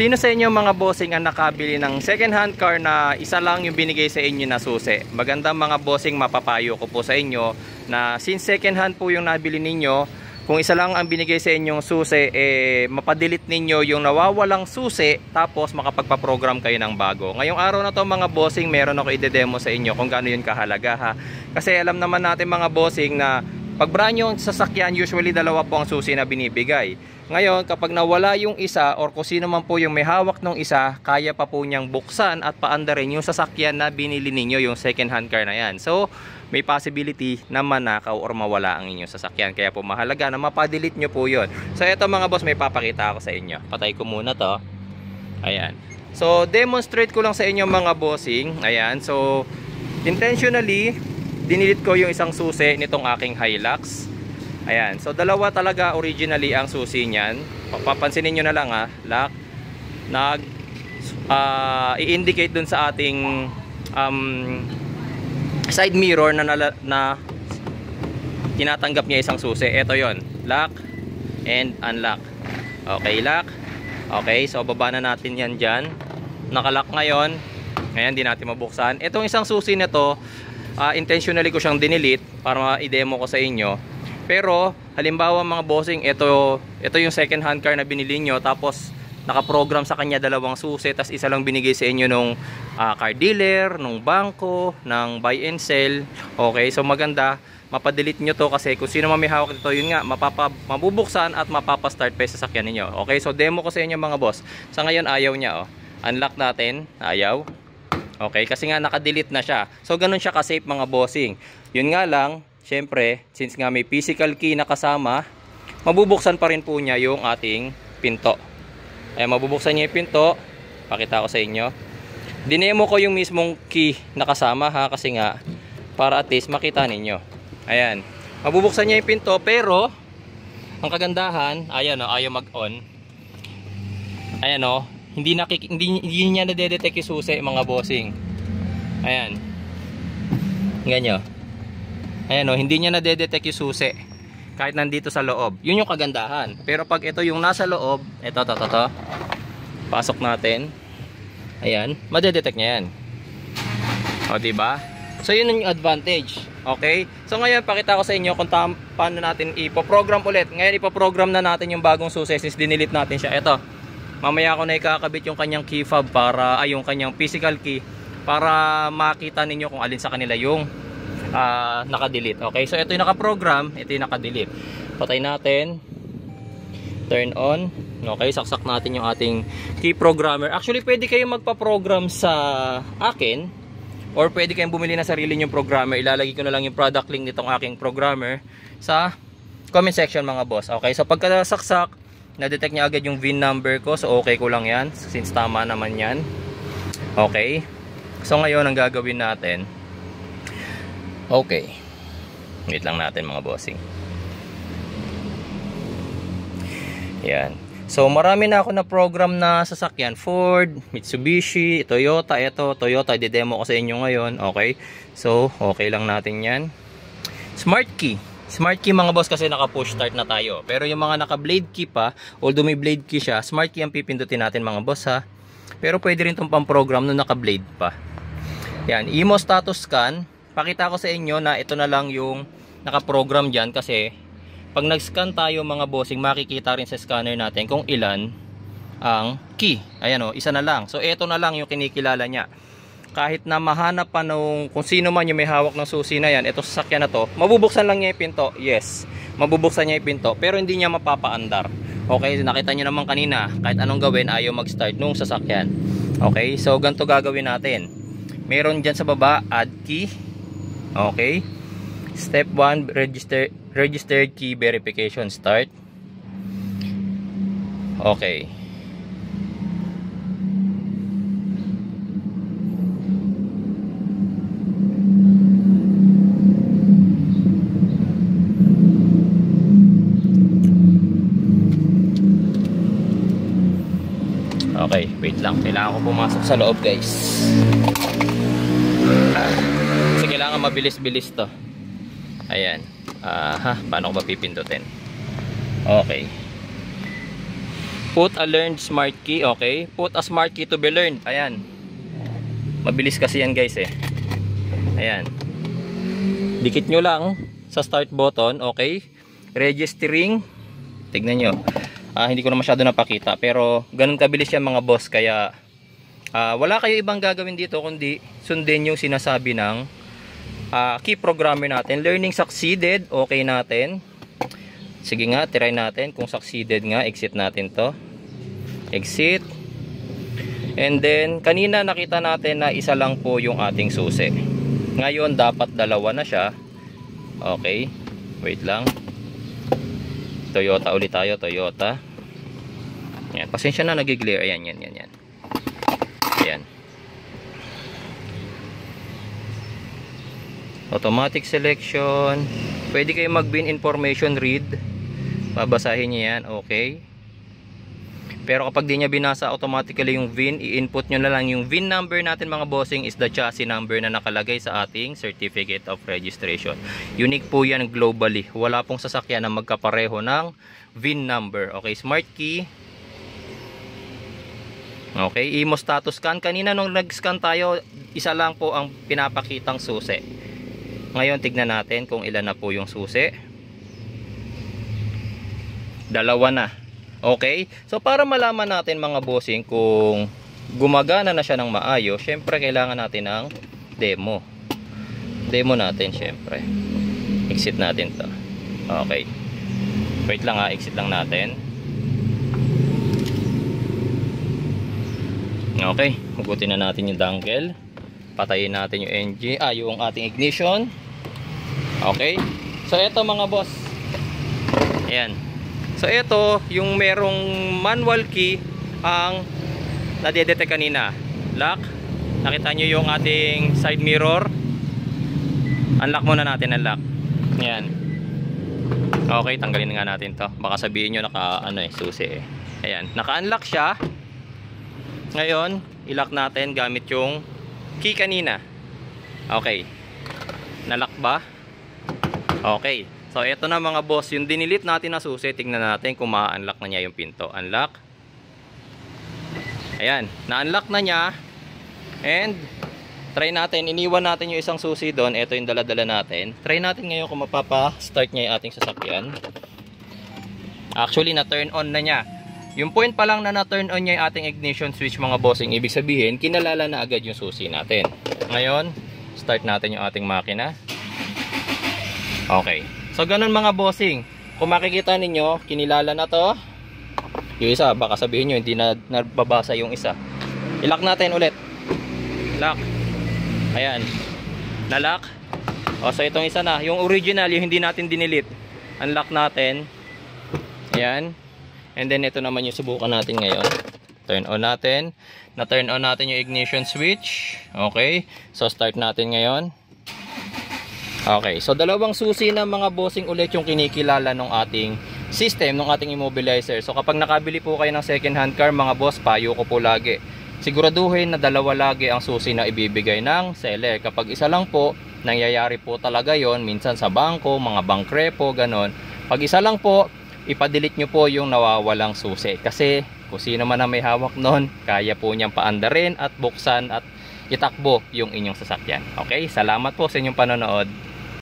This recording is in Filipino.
Sino sa inyo mga bossing ang nakabili ng second hand car na isa lang yung binigay sa inyo na susi? Magandang mga bossing, mapapayo ko po sa inyo na since second hand po yung nabili ninyo, kung isa lang ang binigay sa inyong susi, mapadelete ninyo yung nawawalang susi, tapos makapagpa-program kayo ng bago. Ngayong araw na to mga bossing, meron ako i-demo sa inyo kung gaano yun kahalaga ha. Kasi alam naman natin mga bossing na pag brand new sasakyan, usually dalawa po ang susi na binibigay. Ngayon, kapag nawala yung isa or kung sino man po yung may hawak ng isa, kaya pa po niyang buksan at paandarin yung sasakyan na binili ninyo, yung second hand car na yan. So, may possibility na manakaw or mawala ang inyong sasakyan. Kaya po mahalaga na mapadelete nyo po yun. So, eto mga boss, may papakita ako sa inyo. Patay ko muna to. Ayan. So, demonstrate ko lang sa inyo mga bossing. Ayan. So, intentionally, dinilit ko yung isang susi nitong aking Hilux. Ayan, so dalawa talaga originally ang susi niyan. Papansinin nyo na lang ha, lock, i-indicate dun sa ating side mirror na tinatanggap niya isang susi. Ito yon, lock and unlock. Okay, lock. Okay, so baba na natin yan dyan. Nakalock ngayon. Ngayon, di natin mabuksan. Itong isang susi na to, intentionally ko siyang dinilit para i-demo ko sa inyo. Pero halimbawa mga bossing, ito yung second hand car na binili nyo, tapos nakaprogram sa kanya dalawang susi, tapos isa lang binigay sa inyo nung car dealer, nung bangko, ng buy and sell. Okay, so maganda mapadelete nyo to, kasi kung sino may hawak nito, yun nga, mabubuksan at mapapastart pa sa sasakyan ninyo. Okay, so demo ko sa inyo mga boss. Sa ngayon ayaw niya, oh. Unlock natin, ayaw. Okay, kasi nga nakadelete na siya. So ganun siya ka-safe mga bossing. Yun nga lang, syempre, since nga may physical key na kasama, mabubuksan pa rin po niya yung ating pinto. Ayan, mabubuksan niya yung pinto. Pakita ko sa inyo. Dinemo ko yung mismong key na kasama ha, kasi nga, para at least makita ninyo. Ayan, mabubuksan niya yung pinto, pero ang kagandahan, ayan o, ayaw mag-on. Ayan o, hindi niya nadedetect yung susi mga bossing. Ayan. Ganyan. Ayan o, hindi niya nadedetect yung susi kahit nandito sa loob. Yun yung kagandahan. Pero pag ito yung nasa loob, ito. Pasok natin. Ayan, madedetect niya yan. O, diba? So, yun yung advantage. Okay? So, ngayon, pakita ko sa inyo kung paano natin ipoprogram ulit. Ngayon, ipoprogram na natin yung bagong susi since dinelete natin siya. Ito. Mamaya ko na ikakabit yung kanyang key fob yung kanyang physical key para makita ninyo kung alin sa kanila yung naka-delete. Okay, so ito yung naka-program, ito yung naka-delete. Patay natin. Turn on. Okay, saksak natin yung ating key programmer. Actually, pwede kayong magpa-program sa akin or pwede kayong bumili na sarili yung programmer. Ilalagay ko na lang yung product link nitong aking programmer sa comment section mga boss. Okay, so pagka saksak, na-detect niya agad yung VIN number ko. So okay ko lang yan since tama naman yan. Okay. So ngayon ang gagawin natin, okay, wait lang natin mga bossing. Yan. So marami na ako na program na sasakyan. Ford, Mitsubishi, Toyota. Ito Toyota, i-demo ko sa inyo ngayon. Okay. So okay lang natin yan. Smart key mga boss, kasi naka-push start na tayo. Pero yung mga naka-blade key pa, although may blade key siya, smart key ang pipindutin natin mga boss ha. Pero pwede rin itong pang-program nung naka-blade pa. Yan, IMO status scan. Pakita ko sa inyo na ito na lang yung naka-program dyan, kasi pag nag-scan tayo mga bossing, makikita rin sa scanner natin kung ilan ang key. Ayan o, isa na lang. So ito na lang yung kinikilala niya. Kahit na mahanap pa nung kung sino man yung may hawak ng susi na yan, ito sasakyan na to, mabubuksan lang niya yung pinto. Yes, mabubuksan niya yung pinto, pero hindi niya mapapaandar. Okay, nakita niyo naman kanina, kahit anong gawin, ayaw mag-start nung sasakyan. Okay, so ganito gagawin natin. Meron dyan sa baba, add key. Okay, step 1, registered key verification, start. Okay. Okay, wait lang. Kailangan ko pumasok sa loob, guys. Kasi kailangan mabilis-bilis to. Ayan. Paano ko ba pipindutin? Okay. Put a learned smart key. Okay. Put a smart key to be learned. Ayan. Mabilis kasi yan guys eh. Ayan. Dikit nyo lang sa start button. Okay. Registering. Tignan nyo. Hindi ko na masyado napakita. Pero ganun kabilis yan mga boss. Kaya wala kayo ibang gagawin dito kundi sundin yung sinasabi ng key programmer natin. Learning succeeded. Okay natin. Sige nga, try natin kung succeeded nga. Exit natin to. Exit. And then, kanina nakita natin na isa lang po yung ating susi. Ngayon, dapat dalawa na siya. Okay. Wait lang. Toyota ulit tayo. Toyota. Yan. Pasensya na, nag-glare. Ayan, yan. Ayan. Automatic selection. Pwede kayo mag-bin information read. Babasahin niyo yan, okay. Pero kapag di niya binasa automatically yung VIN, i-input nyo na lang yung VIN number natin mga bossing is the chassis number na nakalagay sa ating certificate of registration. Unique po yan globally. Wala pong sasakyan na magkapareho ng VIN number. Okay, smart key. Okay, IMO status scan. Kanina nung nag-scan tayo, isa lang po ang pinapakitang susi. Ngayon tignan natin kung ilan na po yung susi. Dalawa na. Okay? So para malaman natin mga bossing kung gumagana na siya ng maayos, syempre kailangan natin ng demo. Demo natin syempre. Exit natin to. Okay. Wait lang exit lang natin. Okay, hugutin na natin yung dangle. Patayin natin yung engine, yung ating ignition. Okay. So ito mga boss. Ayan. So ito, yung merong manual key ang nadedetect kanina. Lock. Nakita nyo yung ating side mirror. Unlock muna natin, unlock. Ayan. Okay, tanggalin nga natin to. Baka sabihin nyo susi eh. Ayan, naka-unlock siya. Ngayon, i-lock natin gamit yung key kanina. Okay. Na-lock ba? Okay. So, ito na mga boss, yung dinilit natin na susi, tingnan natin kung ma-unlock na niya yung pinto. Unlock. Ayan, na-unlock na niya. And, try natin, iniwan natin yung isang susi doon. Ito yung dala-dala natin. Try natin ngayon kung mapapa-start niya yung ating sasakyan. Actually, na-turn on na niya. Yung point pa lang na na-turn on niya yung ating ignition switch mga bossing, ibig sabihin, kinalala na agad yung susi natin. Ngayon, start natin yung ating makina. Okay. So ganun mga bossing, kung makikita ninyo, kinilala na to. Yung isa, baka sabihin nyo hindi na nababasa yung isa. I-lock natin ulit. Lock. Ayan. Na-lock. So itong isa na, yung original, yung hindi natin dinilit. Unlock natin. Ayan. And then ito naman yung subukan natin ngayon. Turn on natin. Na-turn on natin yung ignition switch. Okay. So start natin ngayon. Okay, so dalawang susi na mga bossing ulit yung kinikilala ng ating system, ng ating immobilizer. So kapag nakabili po kayo ng second hand car mga boss, payo ko po lagi, siguraduhin na dalawa lagi ang susi na ibibigay ng seller. Kapag isa lang po, nangyayari po talaga yon minsan sa bangko, mga bankrepo, ganon. Pag isa lang po, ipadelete nyo po yung nawawalang susi. Kasi kung sino man na may hawak nun, kaya po niyang paandarin at buksan at itakbo yung inyong sasakyan. Okay, salamat po sa inyong panonood.